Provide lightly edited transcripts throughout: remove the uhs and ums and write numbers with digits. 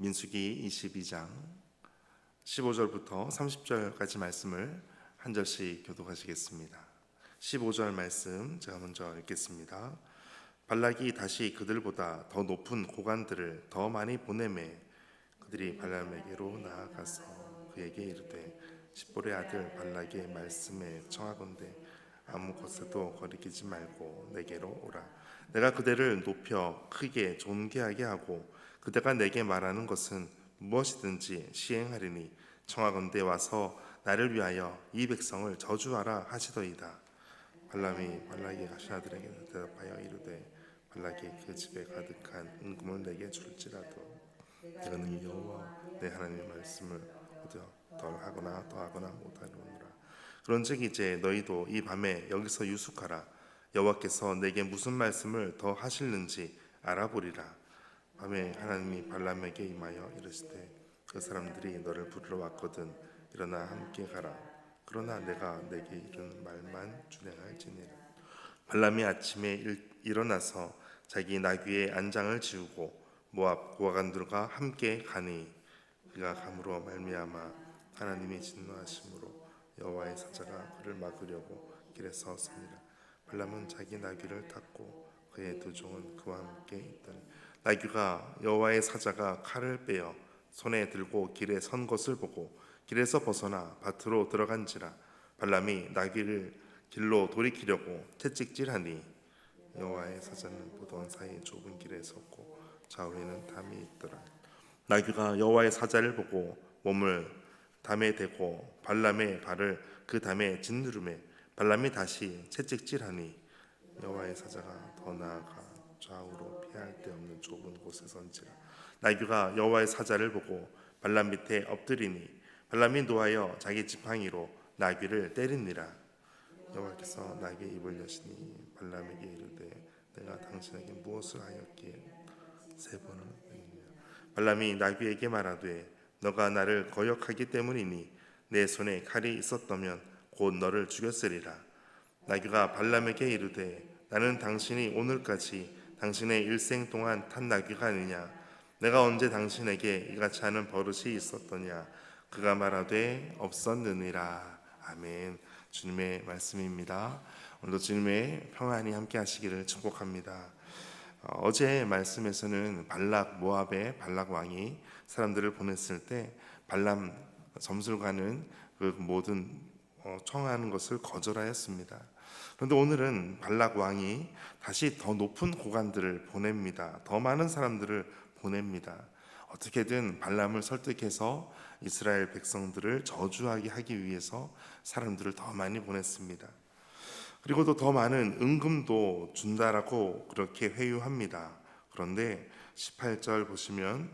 민수기 22장 15절부터 30절까지 말씀을 한 절씩 교독하시겠습니다. 15절 말씀 제가 먼저 읽겠습니다. 발락이 다시 그들보다 더 높은 고관들을 더 많이 보내매 그들이 발람에게로 나아가서 그에게 이르되 십볼의 아들 발락의 말씀에 청하건대 아무 것에도 거리끼지 말고 내게로 오라. 내가 그대를 높여 크게 존귀하게 하고 그대가 내게 말하는 것은 무엇이든지 시행하리니 청하건대 와서 나를 위하여 이 백성을 저주하라 하시더이다. 발람이 발락의 가신 아들에게 대답하여 이르되 발락이 그 집에 가득한 은금을 내게 줄지라도 내가 능히 여호와 내 하나님의 말씀을 얻어 덜하거나 더하거나 못하리로라. 그런즉 이제 너희도 이 밤에 여기서 유숙하라. 여호와께서 내게 무슨 말씀을 더 하실는지 알아보리라. 밤에 하나님이 발람에게 임하여 이르시되 그 사람들이 너를 부르러 왔거든 일어나 함께 가라. 그러나 내가 내게 이르는 말만 준행할지니라. 발람이 아침에 일어나서 자기 나귀의 안장을 지우고 모압 고관들과 함께 가니 그가 감으로 말미암아 하나님이 진노하심으로 여호와의 사자가 그를 막으려고 길에 서었습니다. 발람은 자기 나귀를 탔고 그의 두 종은 그와 함께 있더니 나귀가 여호와의 사자가 칼을 빼어 손에 들고 길에 선 것을 보고 길에서 벗어나 밭으로 들어간지라. 발람이 나귀를 길로 돌이키려고 채찍질하니 여호와의 사자는 보던 사이 좁은 길에 섰고 좌우에는 담이 있더라. 나귀가 여호와의 사자를 보고 몸을 담에 대고 발람의 발을 그 담에 짓누르매 발람이 다시 채찍질하니 여호와의 사자가 더 나아가 좌우로 피할 데 없는 좁은 곳에 선지라. 나귀가 여호와의 사자를 보고 발람 밑에 엎드리니 발람이 노하여 자기 지팡이로 나귀를 때리니라. 여호와께서 나귀의 입을 여시니 발람에게 이르되 내가 당신에게 무엇을 하였기에 세 번을 때리냐. 발람이 나귀에게 말하되 너가 나를 거역하기 때문이니 내 손에 칼이 있었다면 곧 너를 죽였으리라. 나귀가 발람에게 이르되 나는 당신이 오늘까지 당신의 일생 동안 탄 나귀가 아니냐. 내가 언제 당신에게 이같이 하는 버릇이 있었더냐. 그가 말하되 없었느니라. 아멘. 주님의 말씀입니다. 오늘도 주님의 평안이 함께 하시기를 축복합니다. 어제 말씀에서는 발락 모압의 발락 왕이 사람들을 보냈을 때 발람 점술가는 그 모든 청하는 것을 거절하였습니다. 그런데 오늘은 발락 왕이 다시 더 높은 고관들을 보냅니다. 더 많은 사람들을 보냅니다. 어떻게든 발람을 설득해서 이스라엘 백성들을 저주하게 하기 위해서 사람들을 더 많이 보냈습니다. 그리고 또 더 많은 은금도 준다라고 그렇게 회유합니다. 그런데 18절 보시면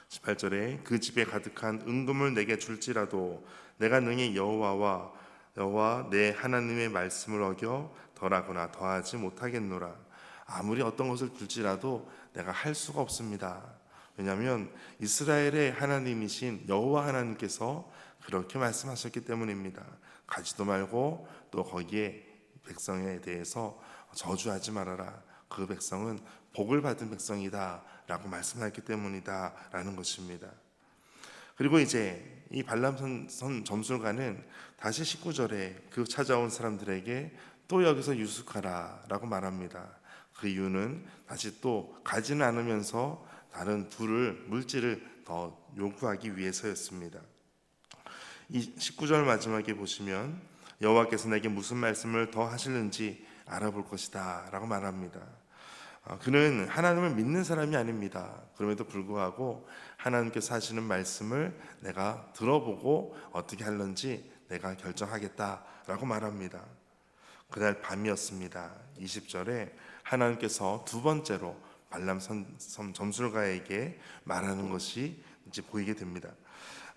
18절에 그 집에 가득한 은금을 내게 줄지라도 내가 능히 여호와 내 하나님의 말씀을 어겨 덜하거나 더하지 못하겠노라. 아무리 어떤 것을 줄지라도 내가 할 수가 없습니다. 왜냐하면 이스라엘의 하나님이신 여호와 하나님께서 그렇게 말씀하셨기 때문입니다. 가지도 말고 또 거기에 백성에 대해서 저주하지 말아라. 그 백성은 복을 받은 백성이다 라고 말씀하셨기 때문이다 라는 것입니다. 그리고 이제 이 발람 점술가는 다시 19절에 그 찾아온 사람들에게 또 여기서 유숙하라 라고 말합니다. 그 이유는 다시 또 가지는 않으면서 다른 물질을 더 요구하기 위해서였습니다. 이 19절 마지막에 보시면 여호와께서 내게 무슨 말씀을 더 하실는지 알아볼 것이다 라고 말합니다. 그는 하나님을 믿는 사람이 아닙니다. 그럼에도 불구하고 하나님께서 하시는 말씀을 내가 들어보고 어떻게 할는지 내가 결정하겠다라고 말합니다. 그날 밤이었습니다. 20절에 하나님께서 두 번째로 발람 점술가에게 말하는 것이 이제 보이게 됩니다.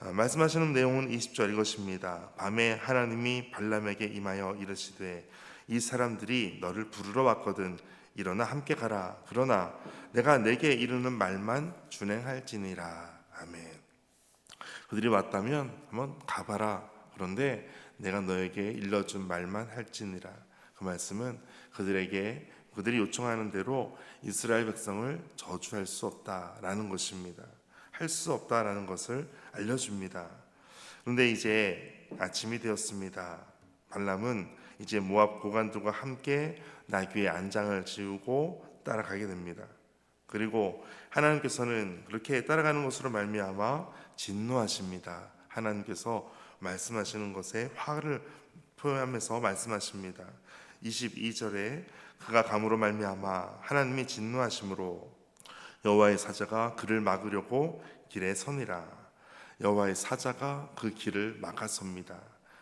말씀하시는 내용은 20절 이것입니다. 밤에 하나님이 발람에게 임하여 이르시되 이 사람들이 너를 부르러 왔거든 일어나 함께 가라. 그러나 내가 내게 이르는 말만 준행할지니라. 아멘. 그들이 왔다면 한번 가봐라. 그런데 내가 너에게 일러준 말만 할지니라. 그 말씀은 그들이 요청하는 대로 이스라엘 백성을 저주할 수 없다라는 것입니다. 할 수 없다라는 것을 알려줍니다. 그런데 이제 아침이 되었습니다. 발람은 이제 모압 고관들과 함께 나귀의 안장을 지우고 따라가게 됩니다. 그리고 하나님께서는 그렇게 따라가는 것으로 말미암아 진노하십니다. 하나님께서 말씀하시는 것에 화를 표현하면서 말씀하십니다. 22절에 그가 감으로 말미암아 하나님이 진노하심으로 여호와의 사자가 그를 막으려고 길에 서니라. 여호와의 사자가 그 길을 막아섭니다.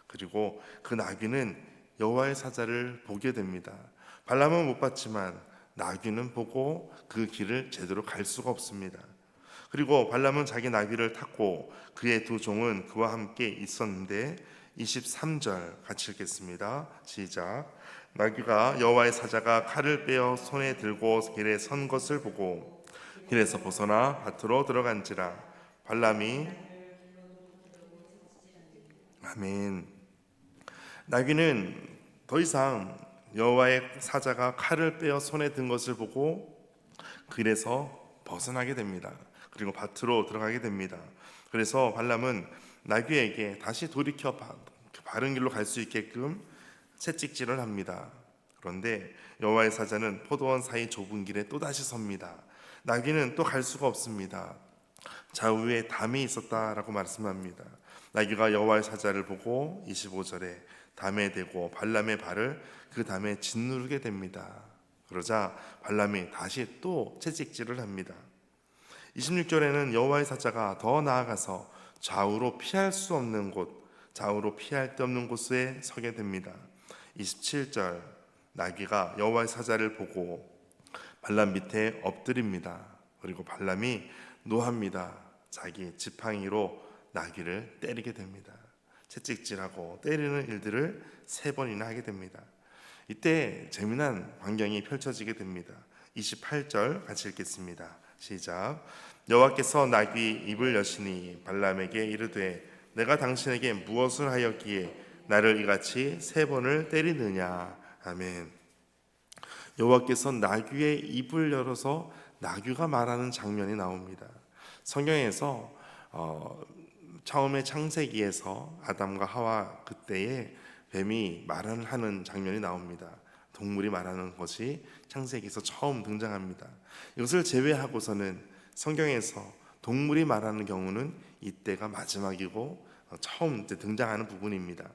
그리고 그 나귀는 여호와의 사자를 보게 됩니다. 발람은 못 봤지만 나귀는 보고 그 길을 제대로 갈 수가 없습니다. 그리고 발람은 자기 나귀를 탔고 그의 두 종은 그와 함께 있었는데 23절 같이 읽겠습니다. 시작. 나귀가 여호와의 사자가 칼을 빼어 손에 들고 길에 선 것을 보고 길에서 벗어나 밭으로 들어간지라. 발람이 아멘. 나귀는 더 이상 여호와의 사자가 칼을 빼어 손에 든 것을 보고 길에서 벗어나게 됩니다. 그리고 밭으로 들어가게 됩니다. 그래서 발람은 나귀에게 다시 돌이켜 바른 길로 갈 수 있게끔 채찍질을 합니다. 그런데 여호와의 사자는 포도원 사이 좁은 길에 또다시 섭니다. 나귀는 또 갈 수가 없습니다. 좌우에 담이 있었다라고 말씀합니다. 나귀가 여호와의 사자를 보고 25절에 담에 대고 발람의 발을 그 담에 짓누르게 됩니다. 그러자 발람이 다시 또 채찍질을 합니다. 26절에는 여호와의 사자가 더 나아가서 좌우로 피할 수 없는 곳, 좌우로 피할 데 없는 곳에 서게 됩니다. 27절 나귀가 여호와의 사자를 보고 발람 밑에 엎드립니다. 그리고 발람이 노합니다. 자기 지팡이로 나귀를 때리게 됩니다. 채찍질하고 때리는 일들을 3번이나 하게 됩니다. 이때 재미난 광경이 펼쳐지게 됩니다. 28절 같이 읽겠습니다. 시작. 여호와께서 나귀 입을 여시니 발람에게 이르되 내가 당신에게 무엇을 하였기에 나를 이같이 3번을 때리느냐. 아멘. 여호와께서 나귀의 입을 열어서 나귀가 말하는 장면이 나옵니다. 성경에서 처음에 창세기에서 아담과 하와 그때에 뱀이 말하는 장면이 나옵니다. 동물이 말하는 것이 창세기에서 처음 등장합니다. 이것을 제외하고서는 성경에서 동물이 말하는 경우는 이때가 마지막이고 처음 등장하는 부분입니다.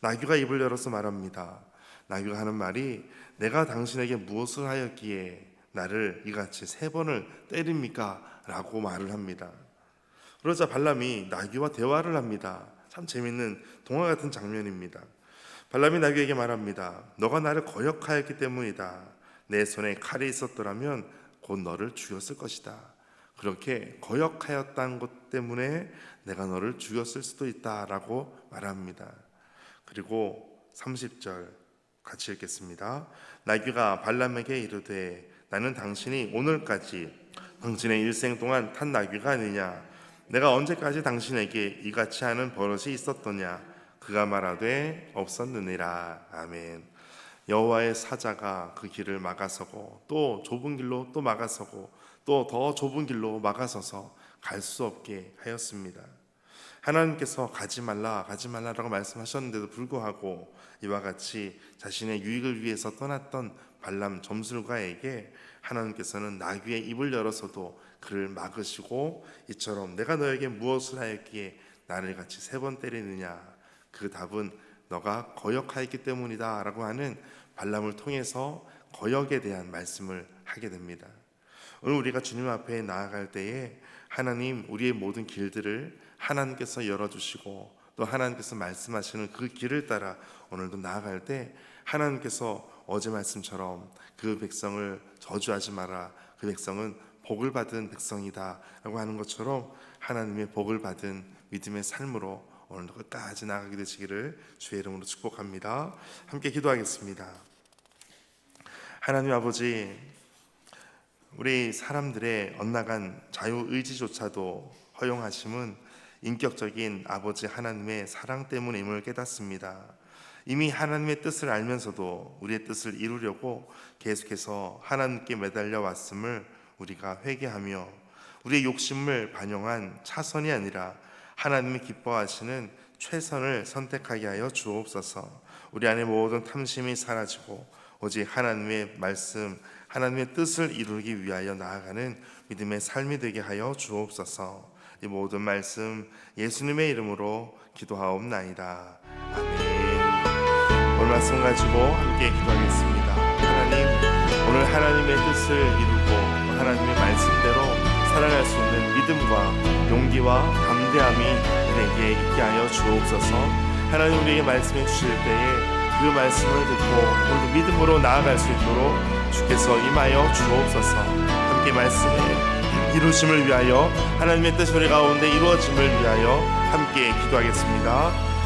나귀가 입을 열어서 말합니다. 나귀가 하는 말이 내가 당신에게 무엇을 하였기에 나를 이같이 3번을 때립니까? 라고 말을 합니다. 그러자 발람이 나귀와 대화를 합니다. 참 재밌는 동화 같은 장면입니다. 발람이 나귀에게 말합니다. 너가 나를 거역하였기 때문이다. 내 손에 칼이 있었더라면 곧 너를 죽였을 것이다. 그렇게 거역하였다는 것 때문에 내가 너를 죽였을 수도 있다라고 말합니다. 그리고 30절 같이 읽겠습니다. 나귀가 발람에게 이르되 나는 당신이 오늘까지 당신의 일생 동안 탄 나귀가 아니냐. 내가 언제까지 당신에게 이같이 하는 버릇이 있었더냐. 그가 말하되 없었느니라. 아멘. 여호와의 사자가 그 길을 막아서고 또 좁은 길로 또 막아서고 또 더 좁은 길로 막아서서 갈 수 없게 하였습니다. 하나님께서 가지 말라라고 말씀하셨는데도 불구하고 이와 같이 자신의 유익을 위해서 떠났던 발람 점술가에게 하나님께서는 나귀의 입을 열어서도 그를 막으시고 이처럼 내가 너에게 무엇을 하였기에 나를 같이 3번 때리느냐. 그 답은 너가 거역하였기 때문이다 라고 하는 발람을 통해서 거역에 대한 말씀을 하게 됩니다. 오늘 우리가 주님 앞에 나아갈 때에 하나님 우리의 모든 길들을 하나님께서 열어주시고 또 하나님께서 말씀하시는 그 길을 따라 오늘도 나아갈 때 하나님께서 어제 말씀처럼 그 백성을 저주하지 마라. 그 백성은 복을 받은 백성이다 라고 하는 것처럼 하나님의 복을 받은 믿음의 삶으로 오늘도 끝까지 나아가게 되시기를 주의 이름으로 축복합니다. 함께 기도하겠습니다. 하나님 아버지, 우리 사람들의 엇나간 자유의지조차도 허용하심은 인격적인 아버지 하나님의 사랑 때문임을 깨닫습니다. 이미 하나님의 뜻을 알면서도 우리의 뜻을 이루려고 계속해서 하나님께 매달려 왔음을 우리가 회개하며 우리의 욕심을 반영한 차선이 아니라 하나님이 기뻐하시는 최선을 선택하게 하여 주옵소서. 우리 안에 모든 탐심이 사라지고 오직 하나님의 말씀, 하나님의 뜻을 이루기 위하여 나아가는 믿음의 삶이 되게 하여 주옵소서. 이 모든 말씀 예수님의 이름으로 기도하옵나이다. 아멘. 오늘 말씀 가지고 함께 기도하겠습니다. 하나님, 오늘 하나님의 뜻을 이루고 하나님의 말씀대로 살아갈 수 있는 믿음과 용기와 담대함이 우리에게 있게 하여 주옵소서. 하나님, 우리에게 말씀해 주실 때에 그 말씀을 듣고 오늘도 믿음으로 나아갈 수 있도록 주께서 임하여 주옵소서. 함께 말씀의 이루심을 위하여, 하나님의 뜻 우리 가운데 이루어짐을 위하여 함께 기도하겠습니다.